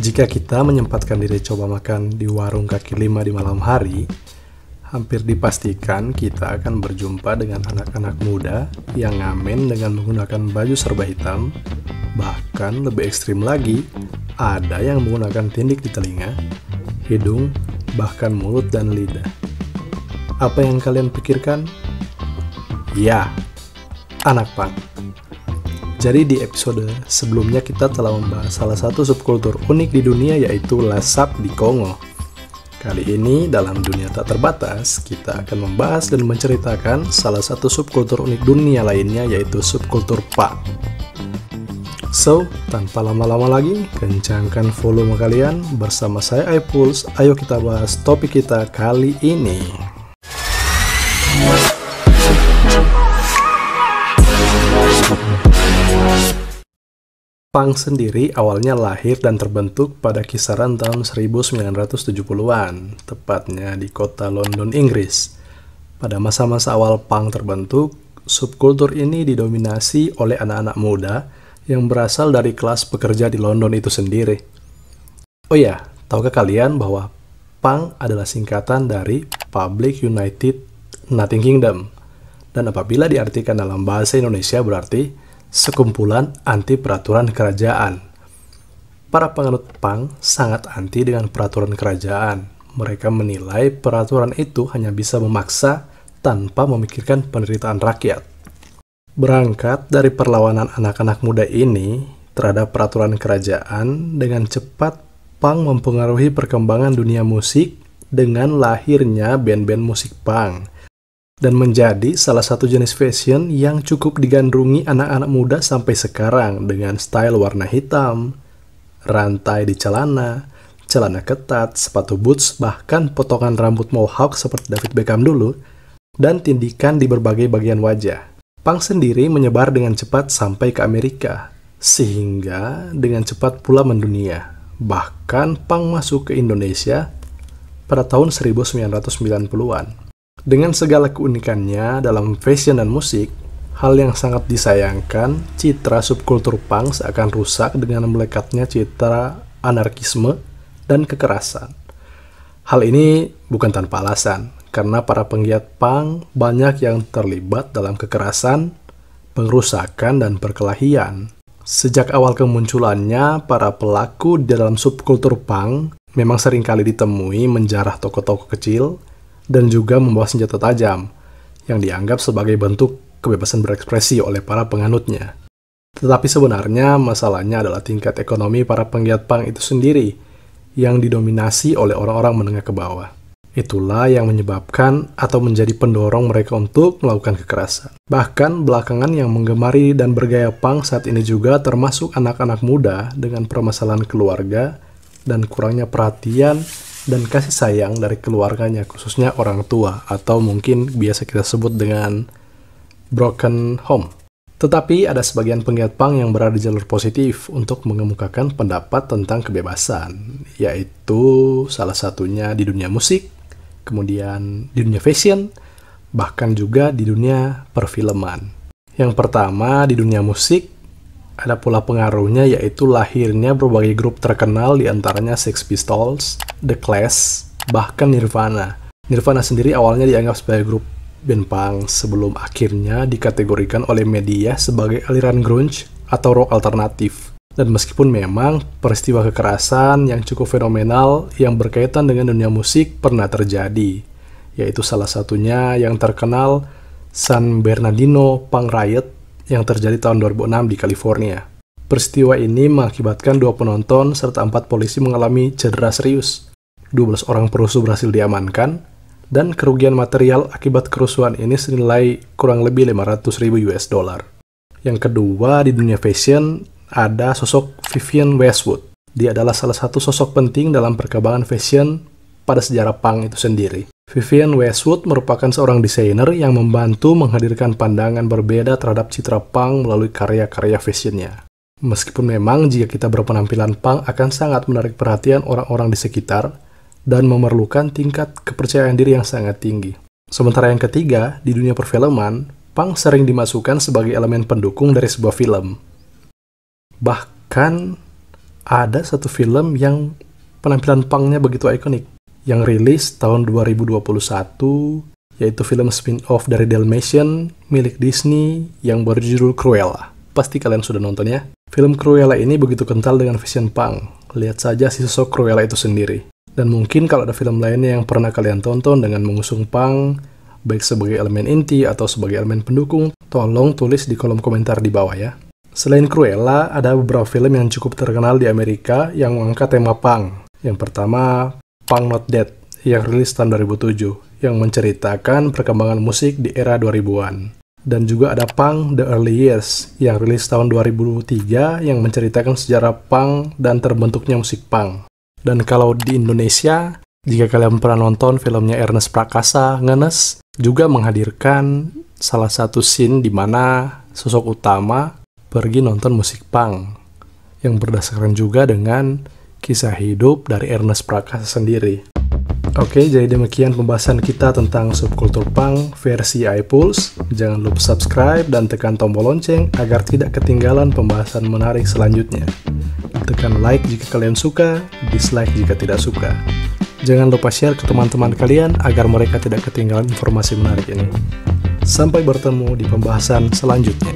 Jika kita menyempatkan diri coba makan di warung kaki lima di malam hari, hampir dipastikan kita akan berjumpa dengan anak-anak muda yang ngamen dengan menggunakan baju serba hitam. Bahkan lebih ekstrim lagi, ada yang menggunakan tindik di telinga, hidung, bahkan mulut dan lidah. Apa yang kalian pikirkan? Ya, anak punk. Jadi di episode sebelumnya kita telah membahas salah satu subkultur unik di dunia, yaitu Lasap di Kongo. Kali ini dalam Dunia Tak Terbatas, kita akan membahas dan menceritakan salah satu subkultur unik dunia lainnya, yaitu subkultur punk. So, tanpa lama-lama lagi, kencangkan volume kalian. Bersama saya iPulse, ayo kita bahas topik kita kali ini. Punk sendiri awalnya lahir dan terbentuk pada kisaran tahun 1970-an, tepatnya di kota London, Inggris. Pada masa-masa awal punk terbentuk, subkultur ini didominasi oleh anak-anak muda yang berasal dari kelas pekerja di London itu sendiri. Oh ya, tahukah kalian bahwa punk adalah singkatan dari Public United Nothing Kingdom, dan apabila diartikan dalam bahasa Indonesia berarti sekumpulan anti peraturan kerajaan. Para penganut punk sangat anti dengan peraturan kerajaan. Mereka menilai peraturan itu hanya bisa memaksa tanpa memikirkan penderitaan rakyat. Berangkat dari perlawanan anak-anak muda ini terhadap peraturan kerajaan, dengan cepat punk mempengaruhi perkembangan dunia musik dengan lahirnya band-band musik punk, dan menjadi salah satu jenis fashion yang cukup digandrungi anak-anak muda sampai sekarang, dengan style warna hitam, rantai di celana, celana ketat, sepatu boots, bahkan potongan rambut mohawk seperti David Beckham dulu, dan tindikan di berbagai bagian wajah. Punk sendiri menyebar dengan cepat sampai ke Amerika, sehingga dengan cepat pula mendunia. Bahkan punk masuk ke Indonesia pada tahun 1990-an. Dengan segala keunikannya dalam fashion dan musik, hal yang sangat disayangkan, citra subkultur punk seakan rusak dengan melekatnya citra anarkisme dan kekerasan. Hal ini bukan tanpa alasan, karena para penggiat punk banyak yang terlibat dalam kekerasan, pengerusakan, dan perkelahian. Sejak awal kemunculannya, para pelaku di dalam subkultur punk memang seringkali ditemui menjarah toko-toko kecil dan juga membawa senjata tajam, yang dianggap sebagai bentuk kebebasan berekspresi oleh para penganutnya. Tetapi sebenarnya masalahnya adalah tingkat ekonomi para penggiat punk itu sendiri, yang didominasi oleh orang-orang menengah ke bawah. Itulah yang menyebabkan atau menjadi pendorong mereka untuk melakukan kekerasan. Bahkan belakangan yang menggemari dan bergaya punk saat ini juga termasuk anak-anak muda dengan permasalahan keluarga dan kurangnya perhatian dan kasih sayang dari keluarganya, khususnya orang tua, atau mungkin biasa kita sebut dengan broken home. Tetapi ada sebagian penggiat punk yang berada di jalur positif untuk mengemukakan pendapat tentang kebebasan, yaitu salah satunya di dunia musik, kemudian di dunia fashion, bahkan juga di dunia perfilman. Yang pertama, di dunia musik, ada pula pengaruhnya, yaitu lahirnya berbagai grup terkenal, diantaranya Sex Pistols, The Clash, bahkan Nirvana. Nirvana sendiri awalnya dianggap sebagai grup band punk sebelum akhirnya dikategorikan oleh media sebagai aliran grunge atau rock alternatif. Dan meskipun memang peristiwa kekerasan yang cukup fenomenal yang berkaitan dengan dunia musik pernah terjadi, yaitu salah satunya yang terkenal San Bernardino Punk Riot yang terjadi tahun 2006 di California. Peristiwa ini mengakibatkan 2 penonton serta 4 polisi mengalami cedera serius. 12 orang perusuh berhasil diamankan, dan kerugian material akibat kerusuhan ini senilai kurang lebih $500.000. Yang kedua, di dunia fashion, ada sosok Vivienne Westwood. Dia adalah salah satu sosok penting dalam perkembangan fashion pada sejarah punk itu sendiri. Vivienne Westwood merupakan seorang desainer yang membantu menghadirkan pandangan berbeda terhadap citra punk melalui karya-karya fashionnya. Meskipun memang jika kita berpenampilan punk akan sangat menarik perhatian orang-orang di sekitar dan memerlukan tingkat kepercayaan diri yang sangat tinggi. Sementara yang ketiga, di dunia perfilman, punk sering dimasukkan sebagai elemen pendukung dari sebuah film. Bahkan ada satu film yang penampilan punknya begitu ikonik, yang rilis tahun 2021, yaitu film spin-off dari Dalmatian milik Disney yang berjudul Cruella. Pasti kalian sudah nonton ya. Film Cruella ini begitu kental dengan vision punk. Lihat saja si sosok Cruella itu sendiri. Dan mungkin kalau ada film lainnya yang pernah kalian tonton dengan mengusung punk, baik sebagai elemen inti atau sebagai elemen pendukung, tolong tulis di kolom komentar di bawah ya. Selain Cruella, ada beberapa film yang cukup terkenal di Amerika yang mengangkat tema punk. Yang pertama, Punk Not Dead, yang rilis tahun 2007, yang menceritakan perkembangan musik di era 2000-an. Dan juga ada Punk The Early Years, yang rilis tahun 2003, yang menceritakan sejarah punk dan terbentuknya musik punk. Dan kalau di Indonesia, jika kalian pernah nonton filmnya Ernest Prakasa, Ngenes, juga menghadirkan salah satu scene di mana sosok utama pergi nonton musik punk, yang berdasarkan juga dengan kisah hidup dari Ernest Prakasa sendiri. Oke, jadi demikian pembahasan kita tentang subkultur punk versi iPulse. Jangan lupa subscribe dan tekan tombol lonceng agar tidak ketinggalan pembahasan menarik selanjutnya. Tekan like jika kalian suka, dislike jika tidak suka. Jangan lupa share ke teman-teman kalian agar mereka tidak ketinggalan informasi menarik ini. Sampai bertemu di pembahasan selanjutnya.